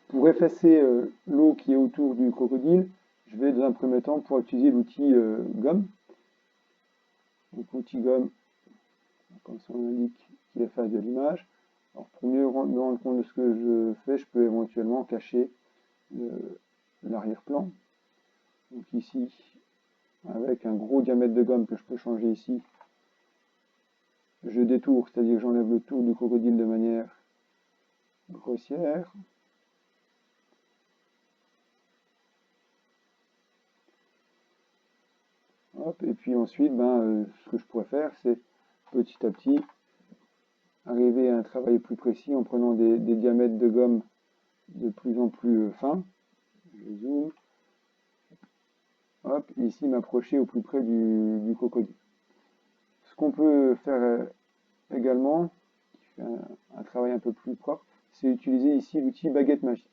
Pour effacer l'eau qui est autour du crocodile, je vais dans un premier temps pouvoir utiliser l'outil gomme. Donc l'outil gomme, comme son nom l'indique, qui efface de l'image. Alors pour mieux me rendre compte de ce que je fais, je peux éventuellement cacher l'arrière-plan. Donc ici, avec un gros diamètre de gomme que je peux changer ici, je détourne, c'est-à-dire que j'enlève le tour du crocodile de manière grossière. Hop, et puis ensuite, ce que je pourrais faire, c'est petit à petit arriver à un travail plus précis en prenant des diamètres de gomme de plus en plus fins. Je zoome. Hop, ici m'approcher au plus près du crocodile. Ce qu'on peut faire également, qui fait un travail un peu plus propre, c'est utiliser ici l'outil baguette magique.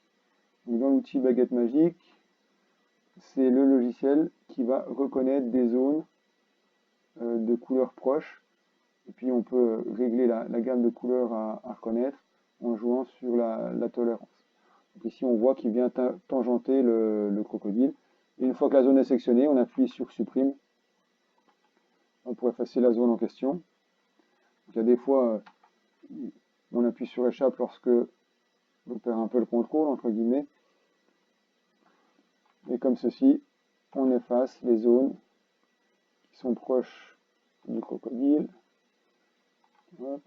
Donc dans l'outil baguette magique, c'est le logiciel qui va reconnaître des zones de couleurs proches. Et puis on peut régler la gamme de couleurs à reconnaître en jouant sur la tolérance. Donc ici on voit qu'il vient tangenter le crocodile. Et une fois que la zone est sectionnée, on appuie sur supprime pour effacer la zone en question. Donc, il y a des fois, on appuie sur échappe lorsque on perd un peu le contrôle, entre guillemets. Et comme ceci, on efface les zones qui sont proches du crocodile. Hop.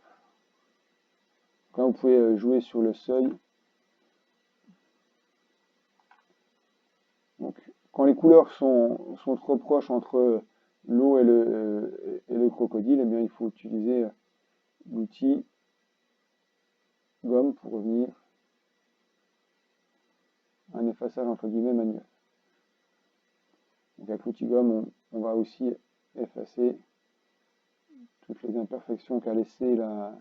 Là, vous pouvez jouer sur le seuil. Donc, quand les couleurs sont trop proches entre l'eau et le crocodile, eh bien, il faut utiliser l'outil gomme pour revenir à un effaçage entre guillemets manuel. Donc, avec l'outil gomme, on va aussi effacer toutes les imperfections qu'a laissé la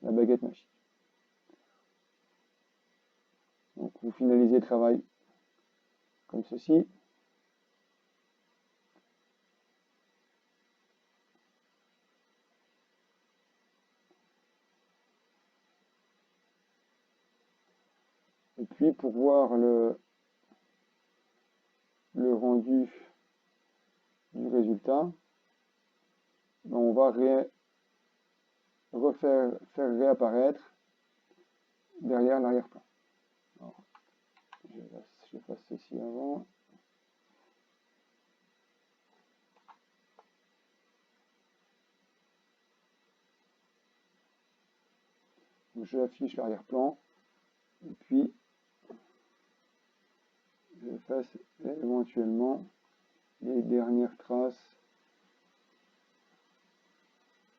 baguette magique. Donc, vous finalisez le travail comme ceci. Et puis, pour voir le rendu du résultat, on va faire réapparaître derrière l'arrière-plan. Je fasse ceci avant. Je affiche l'arrière-plan et puis je fasse éventuellement les dernières traces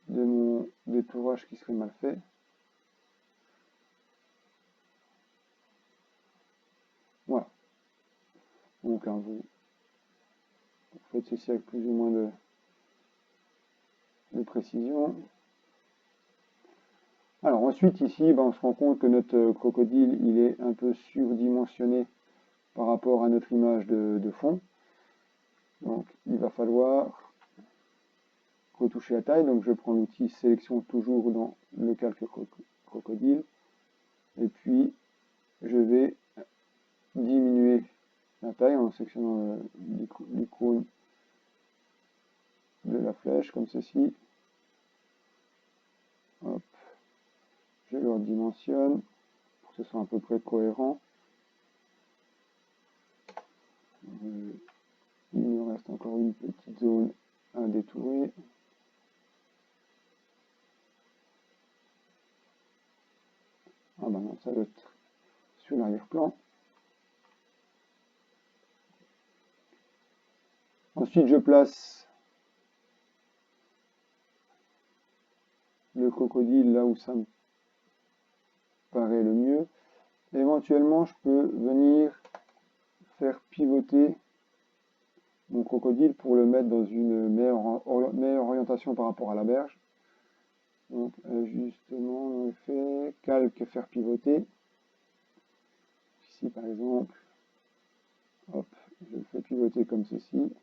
de mon détourage qui serait mal fait. Voilà. Donc vous faites ceci avec plus ou moins de précision. Alors ensuite ici, on se rend compte que notre crocodile il est un peu surdimensionné par rapport à notre image de fond. Donc il va falloir retoucher la taille. Donc je prends l'outil sélection toujours dans le calque crocodile. Et puis je vais diminuer la taille en sectionnant l'icône de la flèche comme ceci. Hop. Je le redimensionne pour que ce soit à peu près cohérent. Il me reste encore une petite zone à détourer. Ah ben non, ça doit être sur l'arrière-plan. Ensuite, je place le crocodile là où ça me paraît le mieux. Éventuellement, je peux venir faire pivoter mon crocodile pour le mettre dans une meilleure orientation par rapport à la berge. Donc, ajustement, on fait calque, faire pivoter. Ici, par exemple, hop, je le fais pivoter comme ceci.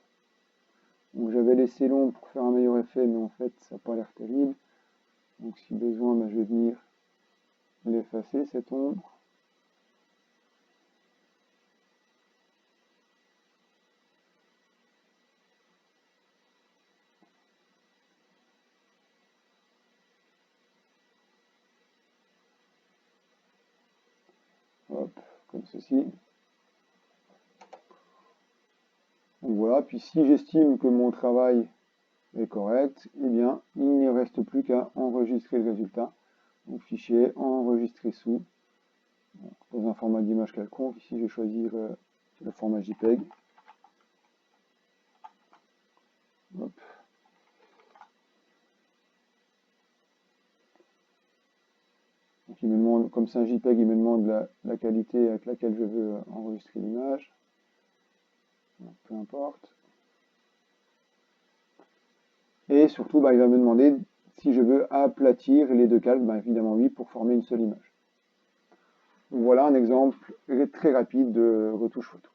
Donc, j'avais laissé l'ombre pour faire un meilleur effet, mais en fait, ça n'a pas l'air terrible. Donc, si besoin, je vais venir l'effacer, cette ombre. Hop, comme ceci. Donc voilà, puis si j'estime que mon travail est correct, eh bien, il ne reste plus qu'à enregistrer le résultat. Donc fichier, enregistrer sous, dans un format d'image quelconque. Ici, je vais choisir le format JPEG. Hop. Donc il me demande, comme c'est un JPEG, il me demande la qualité avec laquelle je veux enregistrer l'image. Peu importe. Et surtout, il va me demander si je veux aplatir les deux calques. Évidemment oui, pour former une seule image. Donc voilà un exemple très rapide de retouche photo.